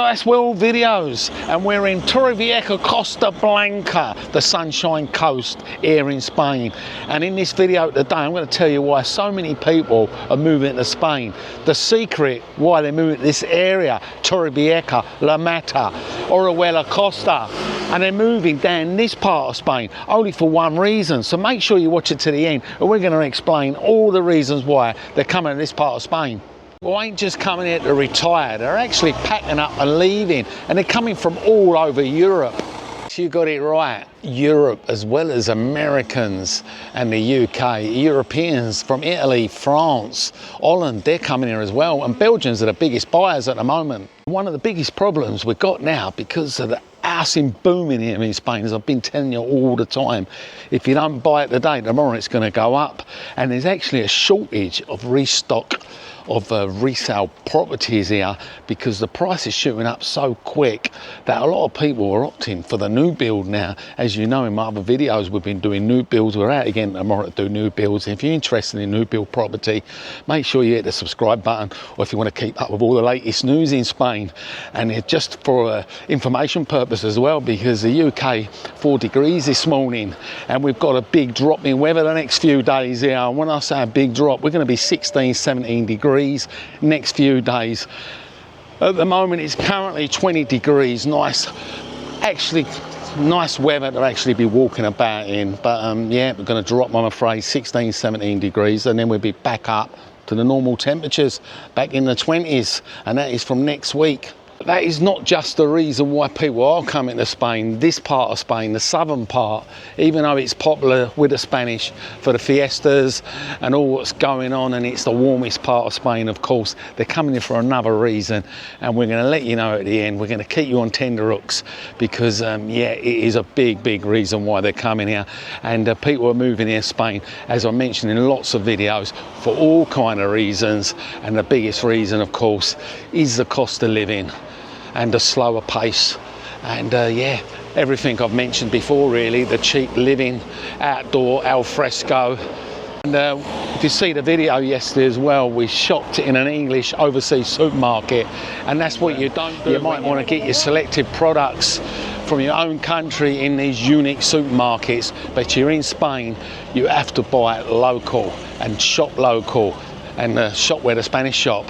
First World Videos, and we're in Torrevieja, Costa Blanca, the Sunshine Coast here in Spain. And in this video today, I'm going to tell you why so many people are moving to Spain. The secret why they're moving to this area, Torrevieja, La Mata, Orihuela Costa, and they're moving down this part of Spain only for one reason. So make sure you watch it to the end, and we're going to explain all the reasons why they're coming to this part of Spain. Well, ain't just coming here to retire, they're actually packing up and leaving, and they're coming from all over Europe. So you got it right, Europe as well as Americans and the UK, Europeans from Italy, France, Holland, they're coming here as well, and Belgians are the biggest buyers at the moment. One of the biggest problems we've got now, because of the housing booming here in Spain, as I've been telling you all the time, if you don't buy it today, tomorrow it's going to go up, and there's actually a shortage of resale properties here because the price is shooting up so quick that a lot of people are opting for the new build now. As you know, in my other videos we've been doing new builds. We're out again tomorrow to do new builds. If you're interested in new build property, make sure you hit the subscribe button, or if you want to keep up with all the latest news in Spain. And it's just for information purpose as well, because the UK 4 degrees this morning, and we've got a big drop in weather the next few days here. And when I say a big drop, we're going to be 16-17 degrees next few days. At the moment it's currently 20 degrees, nice weather to actually be walking about in, but yeah, we're going to drop, I'm afraid, 16-17 degrees, and then we'll be back up to the normal temperatures back in the 20s, and that is from next week. That is not just the reason why people are coming to Spain. This part of Spain, the southern part, even though it's popular with the Spanish for the fiestas and all what's going on, and it's the warmest part of Spain, of course, they're coming here for another reason, and we're going to let you know at the end. We're going to keep you on tenterhooks because yeah, it is a big reason why they're coming here, and people are moving here to Spain, as I mentioned in lots of videos, for all kind of reasons, and the biggest reason, of course, is the cost of living and a slower pace, and yeah, everything I've mentioned before really, the cheap living, outdoor, al fresco. And if you see the video yesterday as well, we shopped in an English overseas supermarket, and that's what you don't do. You might want to get your selected products from your own country in these unique supermarkets, but you're in Spain, you have to buy it local and shop local, and shop where the Spanish shop.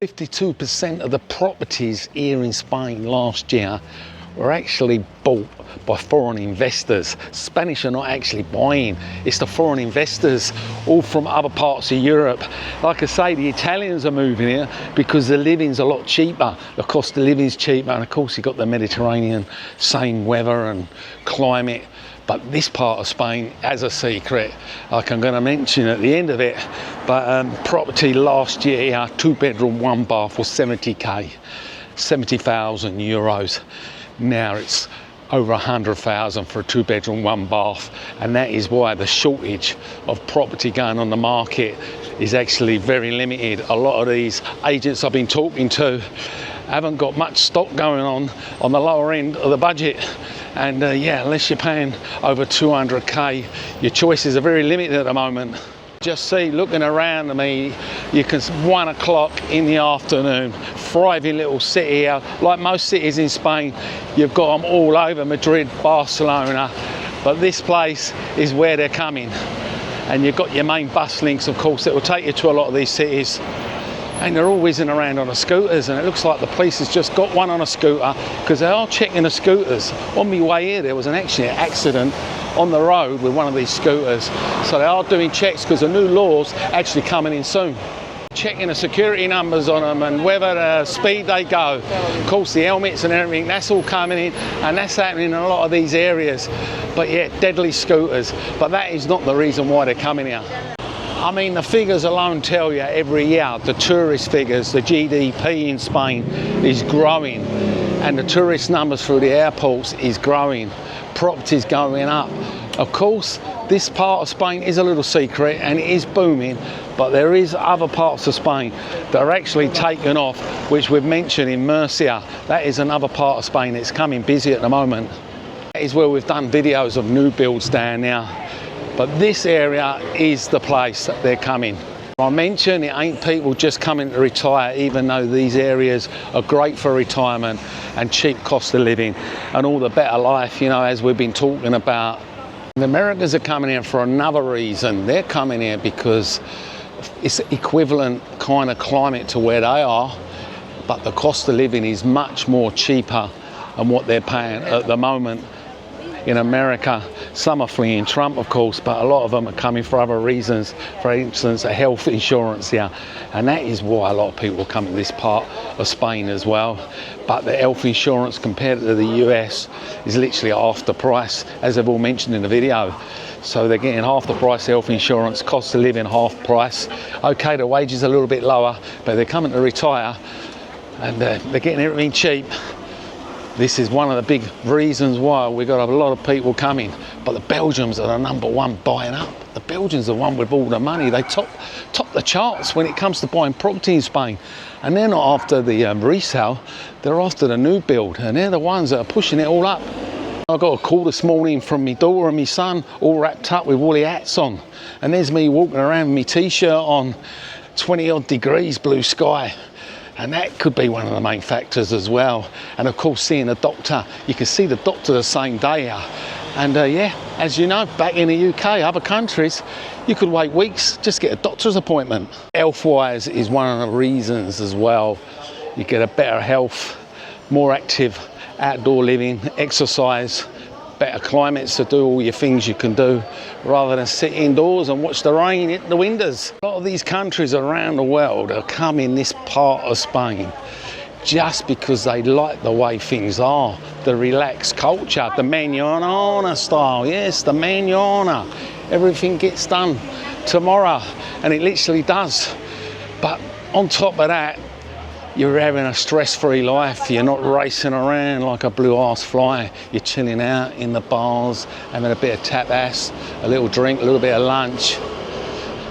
52% of the properties here in Spain last year were actually bought by foreign investors. Spanish are not actually buying, it's the foreign investors, all from other parts of Europe. Like I say, the Italians are moving here because the living's a lot cheaper, the cost of living's cheaper, and of course you've got the Mediterranean, same weather and climate. But this part of Spain has a secret, like I'm going to mention at the end of it. But property last year, 2-bedroom, 1 bath was 70k, 70,000 euros. Now it's over 100,000 for a 2-bedroom, 1 bath, and that is why the shortage of property going on the market is actually very limited. A lot of these agents I've been talking to haven't got much stock going on the lower end of the budget, and yeah, unless you're paying over 200k, your choices are very limited at the moment. Just see, looking around me, you can 1 o'clock in the afternoon, thriving little city here. Like most cities in Spain, you've got them all over, Madrid, Barcelona, but this place is where they're coming. And you've got your main bus links, of course, that will take you to a lot of these cities. And they're all whizzing around on the scooters, and it looks like the police has just got one on a scooter, because they are checking the scooters. On my way here, there was actually an accident on the road with one of these scooters. So they are doing checks because the new law's actually coming in soon. Checking the security numbers on them and whether speed they go. Of course, the helmets and everything, that's all coming in, and that's happening in a lot of these areas. But yeah, deadly scooters. But that is not the reason why they're coming here. I mean, the figures alone tell you every year, the tourist figures, the GDP in Spain is growing, and the tourist numbers through the airports is growing, properties going up. Of course, this part of Spain is a little secret and it is booming, but there is other parts of Spain that are actually taken off, which we've mentioned in Murcia. That is another part of Spain that's coming busy at the moment. That is where we've done videos of new builds down now. But this area is the place that they're coming. I mentioned it ain't people just coming to retire, even though these areas are great for retirement and cheap cost of living and all the better life, you know, as we've been talking about. The Americans are coming here for another reason. They're coming here because it's equivalent kind of climate to where they are, but the cost of living is much more cheaper than what they're paying at the moment in America. Some are fleeing Trump, of course, but a lot of them are coming for other reasons. For instance, a health insurance here, and that is why a lot of people come to this part of Spain as well. But the health insurance compared to the US is literally half the price, as I've all mentioned in the video. So they're getting half the price health insurance, cost of living half price. Okay, the wages are a little bit lower, but they're coming to retire and they're getting everything cheap. This is one of the big reasons why we've got a lot of people coming. But the Belgians are the #1 buying up. The Belgians are the one with all the money. They top the charts when it comes to buying property in Spain. And they're not after the resale, they're after the new build. And they're the ones that are pushing it all up. I got a call this morning from my daughter and my son, all wrapped up with woolly hats on. And there's me walking around with my t-shirt on, 20 odd degrees, blue sky. And that could be one of the main factors as well. And of course, seeing a doctor, you can see the doctor the same day here. And yeah, as you know, back in the UK, other countries, you could wait weeks just to get a doctor's appointment. Health-wise is one of the reasons as well. You get a better health, more active outdoor living, exercise, better climates to do all your things you can do rather than sit indoors and watch the rain hit the windows. A lot of these countries around the world are coming this part of Spain just because they like the way things are, the relaxed culture, the mañana style. Yes, the mañana. Everything gets done tomorrow, and it literally does. But on top of that, you're having a stress-free life. You're not racing around like a blue-ass fly. You're chilling out in the bars, having a bit of tapas, a little drink, a little bit of lunch.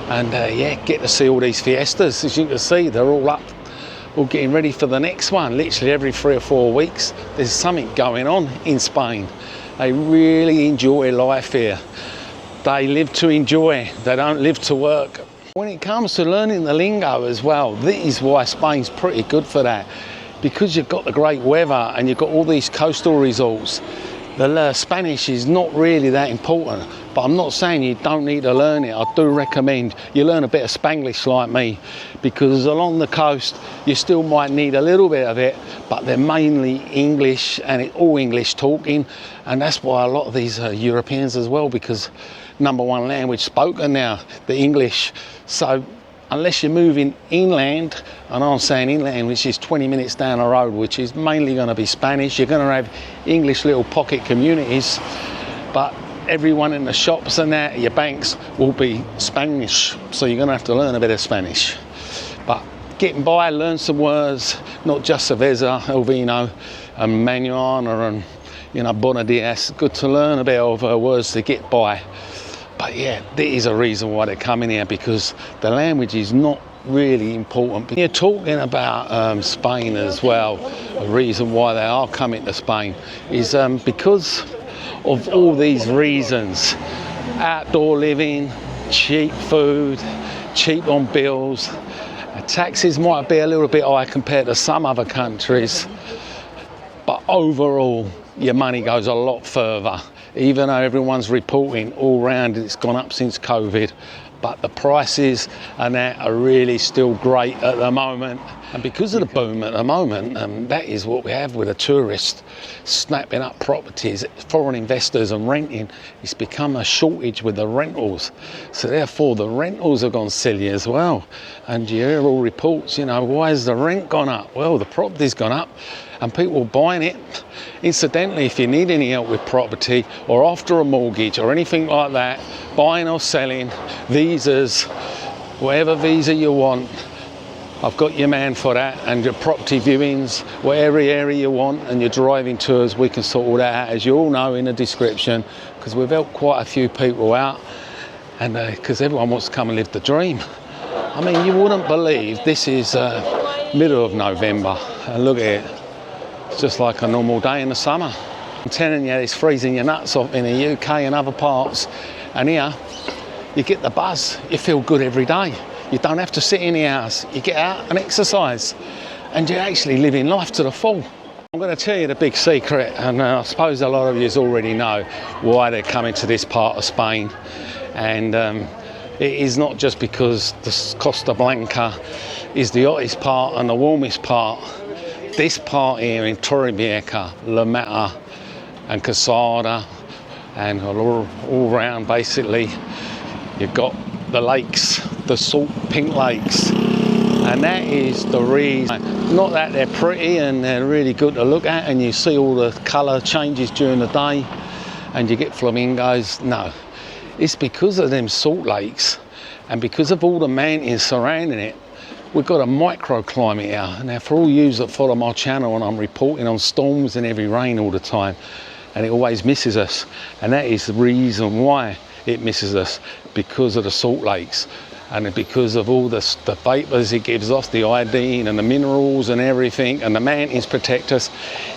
And yeah, get to see all these fiestas. As you can see, they're all up, all getting ready for the next one. Literally every 3 or 4 weeks, there's something going on in Spain. They really enjoy life here. They live to enjoy. They don't live to work. When it comes to learning the lingo as well, this is why Spain's pretty good for that. Because you've got the great weather and you've got all these coastal resorts, the Spanish is not really that important. But I'm not saying you don't need to learn it. I do recommend you learn a bit of Spanglish like me, because along the coast you still might need a little bit of it, but they're mainly English and it's all English talking. And that's why a lot of these Europeans as well, because #1 language spoken now, the English. So unless you're moving inland, and I'm saying inland, which is 20 minutes down the road, which is mainly going to be Spanish, you're going to have English little pocket communities, but everyone in the shops and that, your banks, will be Spanish. So you're going to have to learn a bit of Spanish. But getting by, learn some words, not just cerveza, el vino, and mañana, and you know, buenos dias. Good to learn a bit of words to get by. But yeah, there is a reason why they're coming here, because the language is not really important. You're talking about Spain as well. A reason why they are coming to Spain is because of all these reasons. Outdoor living, cheap food, cheap on bills. Taxes might be a little bit high compared to some other countries, but overall your money goes a lot further. Even though everyone's reporting all round it's gone up since COVID, but the prices and that are really still great at the moment. And because of the boom at the moment, that is what we have with the tourists snapping up properties, foreign investors and renting. It's become a shortage with the rentals. So therefore the rentals have gone silly as well. And you hear all reports, you know, why has the rent gone up? Well, the property's gone up and people buying it. Incidentally, if you need any help with property or after a mortgage or anything like that, buying or selling, visas, whatever visa you want, I've got your man for that. And your property viewings, whatever area you want, and your driving tours, we can sort all that out, as you all know in the description, because we've helped quite a few people out, and because everyone wants to come and live the dream. I mean, you wouldn't believe this is middle of November, and look at it. It's just like a normal day in the summer. I'm telling you, it's freezing your nuts off in the UK and other parts, and here you get the buzz. You feel good every day. You don't have to sit in the house. You get out and exercise, and you're actually living life to the full. I'm going to tell you the big secret, and I suppose a lot of you already know why they're coming to this part of Spain. And it is not just because the Costa Blanca is the hottest part and the warmest part. This part here in Torrevieja, La Mata and Casada, and all around basically, you've got the lakes, the salt pink lakes. And that is the reason, not that they're pretty and they're really good to look at and you see all the colour changes during the day and you get flamingos, no. It's because of them salt lakes and because of all the mountains surrounding it. We've got a microclimate here. Now for all you that follow my channel, and I'm reporting on storms and heavy rain all the time, and it always misses us, and that is the reason why it misses us, because of the salt lakes. And because of all the vapours it gives off, the iodine and the minerals and everything, and the mountains protect us,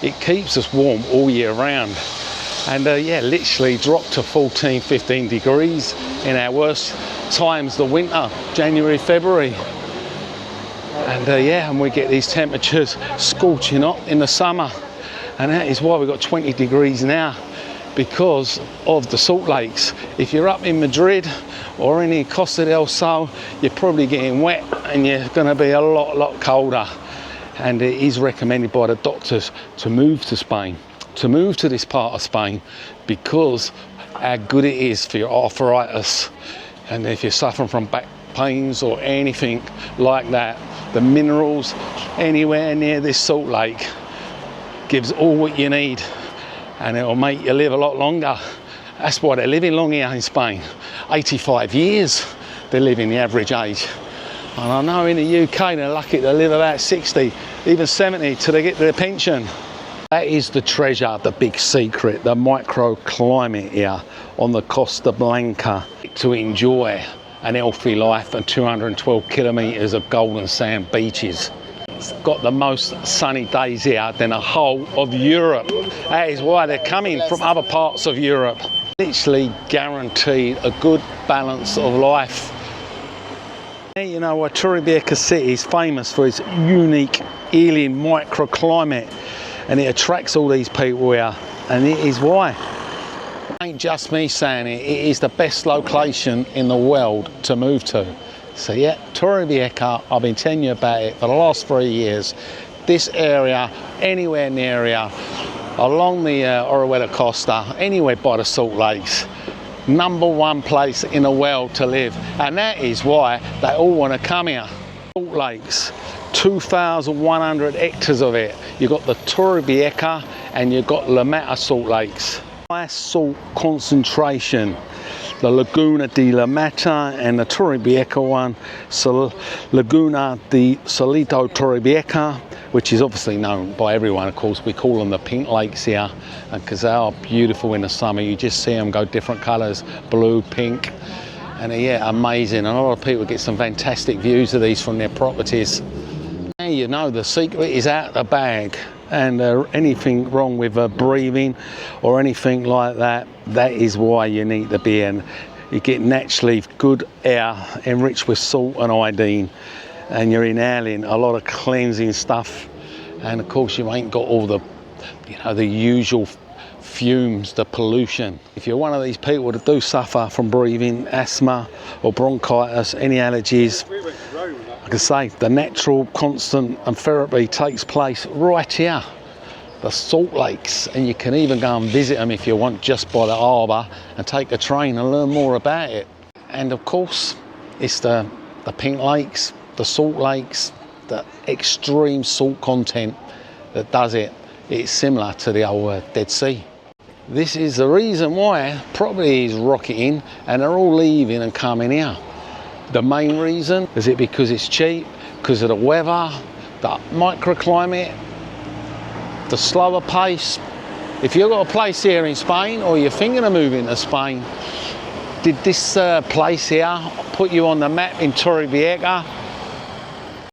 it keeps us warm all year round. And yeah, literally dropped to 14, 15 degrees in our worst times, the winter, January, February. And yeah, and we get these temperatures scorching hot in the summer. And that is why we've got 20 degrees now, because of the salt lakes. If you're up in Madrid or in Costa del Sol, you're probably getting wet and you're going to be a lot colder. And it is recommended by the doctors to move to Spain, to move to this part of Spain, because how good it is for your arthritis. And if you're suffering from back pains or anything like that, the minerals anywhere near this salt lake gives all what you need, and it will make you live a lot longer. That's why they're living long here in Spain. 85 years they're living, the average age. And I know in the UK they're lucky to live about 60, even 70 till they get their pension. That is the treasure, the big secret, the microclimate here on the Costa Blanca, to enjoy an healthy life and 212 kilometres of golden sand beaches. It's got the most sunny days here than the whole of Europe. That is why they're coming from other parts of Europe. Literally guaranteed a good balance of life. You know, Torrevieja city is famous for its unique alien microclimate, and it attracts all these people here, and it is why. It ain't just me saying it, it is the best location in the world to move to. So yeah, Torrevieja, I've been telling you about it for the last 3 years. This area, anywhere near here, along the Orihuela Costa, anywhere by the Salt Lakes, #1 place in the world to live. And that is why they all want to come here. Salt Lakes, 2,100 hectares of it. You've got the Torrevieja and you've got La Mata Salt Lakes. High salt concentration. The Laguna de La Mata and the Torrevieja one, Laguna de Solito Torrevieja, which is obviously known by everyone, of course. We call them the pink lakes here, because they are beautiful in the summer. You just see them go different colours, blue, pink, and yeah, amazing. And a lot of people get some fantastic views of these from their properties. Now you know the secret is out the bag, and anything wrong with breathing or anything like that, that is why you need to be in. You get naturally good air enriched with salt and iodine, and you're inhaling a lot of cleansing stuff, and of course you ain't got all the, you know, the usual fumes, the pollution. If you're one of these people that do suffer from breathing, asthma or bronchitis, any allergies, like I say, the natural constant and therapy takes place right here, the Salt Lakes, and you can even go and visit them if you want, just by the harbour, and take a train and learn more about it. And of course it's the pink lakes, the Salt Lakes, the extreme salt content that does it. It's similar to the old Dead Sea. This is the reason why property is rocketing and they're all leaving and coming here. The main reason is it because it's cheap, because of the weather, the microclimate, the slower pace. If you've got a place here in Spain, or you're thinking of moving to Spain, did this place here put you on the map in Torrevieja?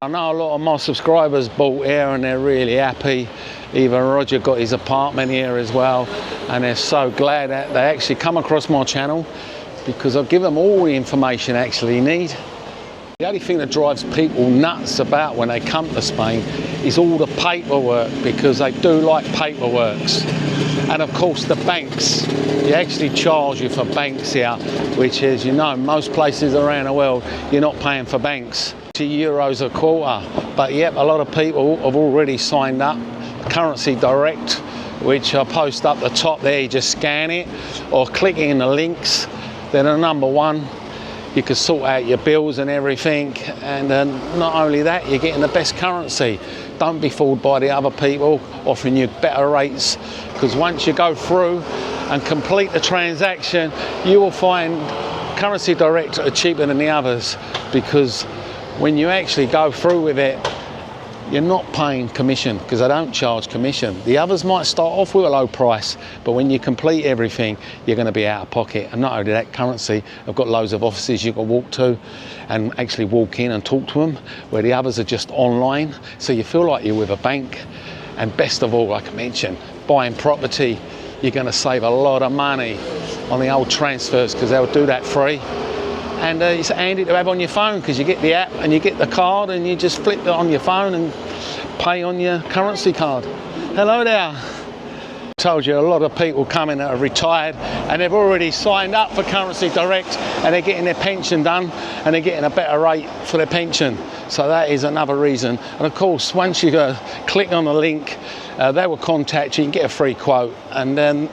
I know a lot of my subscribers bought here and they're really happy. Even Roger got his apartment here as well, and they're so glad that they actually come across my channel, because I'll give them all the information they actually need. The only thing that drives people nuts about when they come to Spain is all the paperwork, because they do like paperworks. And of course the banks, they actually charge you for banks here, which is, you know, most places around the world you're not paying for banks. €2 a quarter, but yep, a lot of people have already signed up. Currency Direct, which I post up the top there, you just scan it or clicking in the links. They're the #1. You can sort out your bills and everything, and not only that, you're getting the best currency. Don't be fooled by the other people offering you better rates, because once you go through and complete the transaction, you will find Currency Direct are cheaper than the others, because when you actually go through with it, you're not paying commission, because they don't charge commission. The others might start off with a low price, but when you complete everything, you're going to be out of pocket. And not only that, Currency have got loads of offices you can walk to and actually walk in and talk to them, where the others are just online. So you feel like you're with a bank. And best of all, like I mentioned, buying property, you're going to save a lot of money on the old transfers, because they'll do that free. And it's handy to have on your phone, because you get the app and you get the card and you just flip it on your phone and pay on your currency card. Hello there. Told you, a lot of people coming that are retired and they've already signed up for Currency Direct, and they're getting their pension done and they're getting a better rate for their pension. So that is another reason. And of course, once you click on the link, they will contact you and get a free quote, and then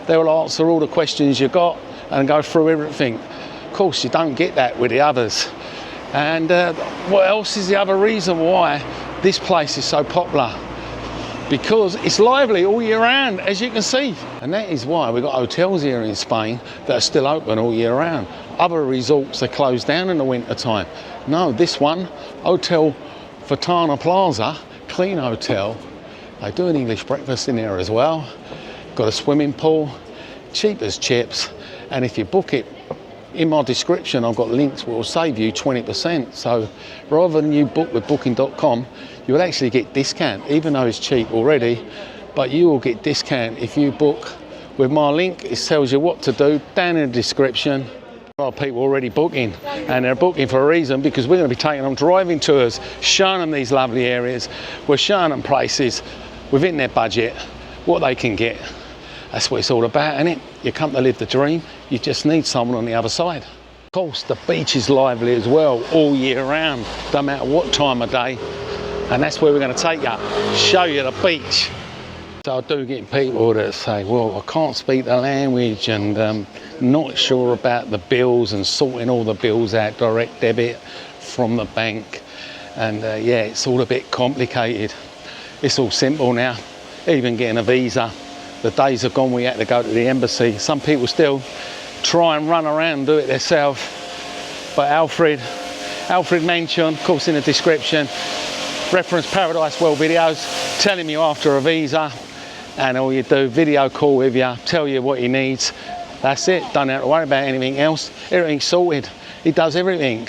they will answer all the questions you got and go through everything. Of course, you don't get that with the others. And what else is the other reason why this place is so popular? Because it's lively all year round, as you can see. And that is why we've got hotels here in Spain that are still open all year round. Other resorts are closed down in the winter time. No, this one, Hotel Fontana Plaza, clean hotel. They do an English breakfast in there as well. Got a swimming pool, cheap as chips. And if you book it, in my description, I've got links that will save you 20%. So rather than you book with booking.com, you will actually get discount, even though it's cheap already, but you will get discount if you book with my link. It tells you what to do down in the description. A lot of people already booking, and they're booking for a reason, because we're going to be taking them driving tours, showing them these lovely areas. We're showing them places within their budget, what they can get. That's what it's all about, isn't it? You come to live the dream, you just need someone on the other side. Of course, the beach is lively as well, all year round, no matter what time of day. And that's where we're going to take you, show you the beach. So I do get people that say, well, I can't speak the language, and not sure about the bills and sorting all the bills out, direct debit from the bank. And yeah, it's all a bit complicated. It's all simple now, even getting a visa. The days are gone we had to go to the embassy. Some people still try and run around and do it themselves. But Alfred mentioned, of course, in the description, reference Paradise World videos, telling you after a visa, and all you do, video call with you, tell you what he needs. That's it, don't have to worry about anything else. Everything's sorted. He does everything.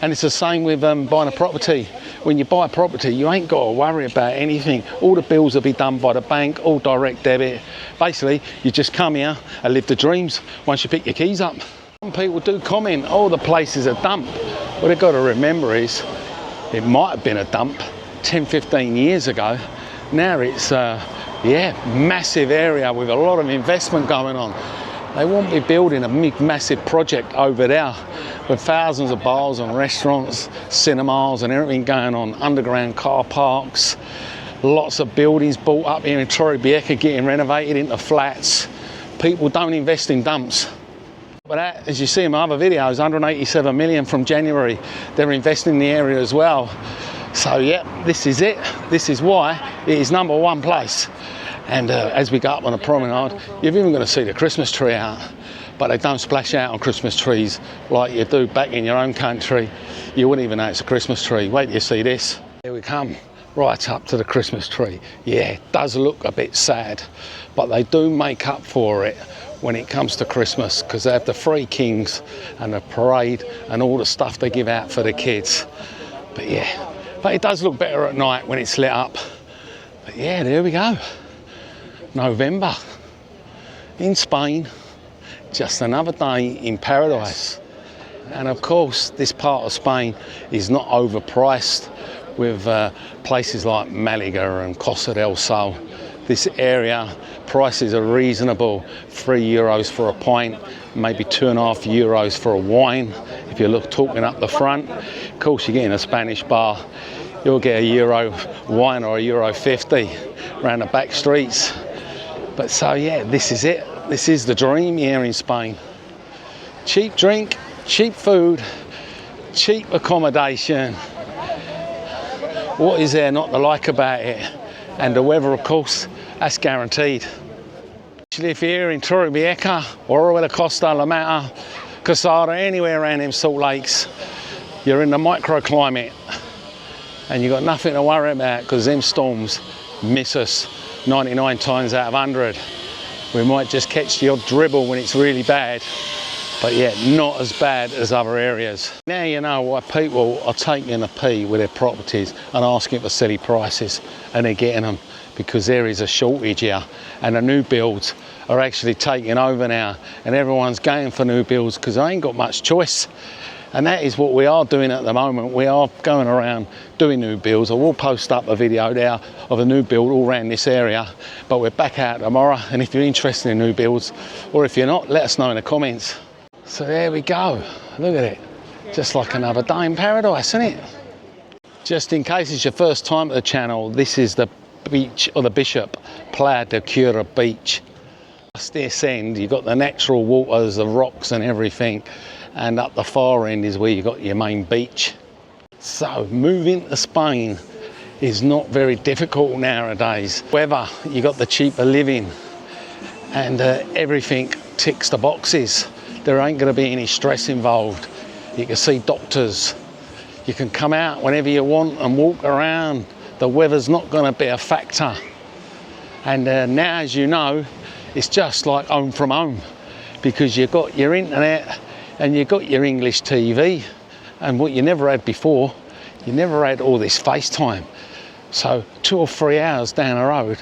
And it's the same with buying a property. When you buy a property, you ain't got to worry about anything. All the bills will be done by the bank, all direct debit. Basically, you just come here and live the dreams once you pick your keys up. Some people do comment, oh, the place is a dump. What they've got to remember is, it might have been a dump 10, 15 years ago. Now it's, yeah, massive area with a lot of investment going on. They won't be building a big, massive project over there with thousands of bars and restaurants, cinemas and everything going on, underground car parks, lots of buildings built up here in Torrevieja getting renovated into flats. People don't invest in dumps. But that, as you see in my other videos, 187 million from January, they're investing in the area as well. So yeah, this is it. This is why it is #1 place. And as we go up on the promenade, you're even going to see the Christmas tree out. But they don't splash out on Christmas trees like you do back in your own country. You wouldn't even know it's a Christmas tree. Wait till you see this. Here we come, right up to the Christmas tree. Yeah, it does look a bit sad, but they do make up for it when it comes to Christmas, because they have the Three Kings and the parade and all the stuff they give out for the kids. But yeah, but it does look better at night when it's lit up. But yeah, there we go. November in Spain, just another day in paradise. And of course, this part of Spain is not overpriced with places like Malaga and Costa del Sol. This area, prices are reasonable, €3 for a pint, maybe €2.50 for a wine. If you're talking up the front, of course you get in a Spanish bar, you'll get a euro wine or a €1.50 around the back streets. But so yeah, this is it. This is the dream here in Spain. Cheap drink, cheap food, cheap accommodation. What is there not to like about it? And the weather, of course, that's guaranteed. Actually, if you're here in Torrevieja or the Costa Blanca, Casada, anywhere around them salt lakes, you're in the microclimate and you've got nothing to worry about because them storms miss us 99 times out of 100. We might just catch the odd dribble when it's really bad, but yeah, not as bad as other areas. Now you know why people are taking a pee with their properties and asking for silly prices, and they're getting them because there is a shortage here, and the new builds are actually taking over now, and everyone's going for new builds because they ain't got much choice. And that is what we are doing at the moment. We are going around doing new builds. I will post up a video there of a new build all around this area, but we're back out tomorrow, and if you're interested in new builds, or if you're not, let us know in the comments. So there we go, look at it, just like another day in paradise, isn't it? Just in case it's your first time at the channel, this is the beach, or the Bishop Playa de Cura beach. Just this end, you've got the natural waters, the rocks and everything, and up the far end is where you've got your main beach. So moving to Spain is not very difficult nowadays. However, you got the cheaper living, and everything ticks the boxes. There ain't going to be any stress involved. You can see doctors. You can come out whenever you want and walk around. The weather's not going to be a factor. And now, as you know, it's just like home from home, because you've got your internet and you've got your English TV. And what you never had before, you never had all this FaceTime. So 2 or 3 hours down the road,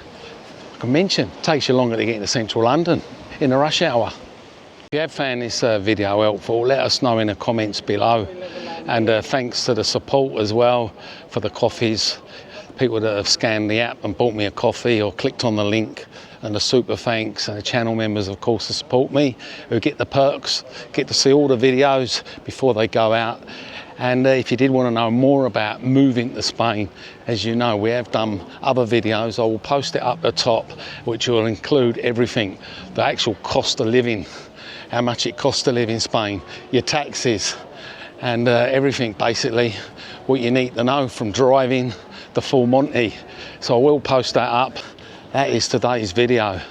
like I mentioned, takes you longer to get into central London in the rush hour. If you have found this video helpful, let us know in the comments below. And thanks to the support as well for the coffees. People that have scanned the app and bought me a coffee or clicked on the link, and the super thanks, and the channel members, of course, that support me, who get the perks, get to see all the videos before they go out. And if you did want to know more about moving to Spain, as you know, we have done other videos. I will post it up the top, which will include everything, the actual cost of living, how much it costs to live in Spain, your taxes, and everything basically, what you need to know from driving the full Monty. So I will post that up. That is today's video.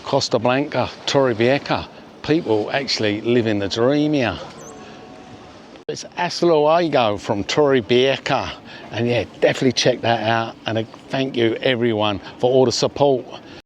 Costa Blanca, Torrevieja. People actually living the dream here. It's hasta luego from Torrevieja. And yeah, definitely check that out. And thank you everyone for all the support.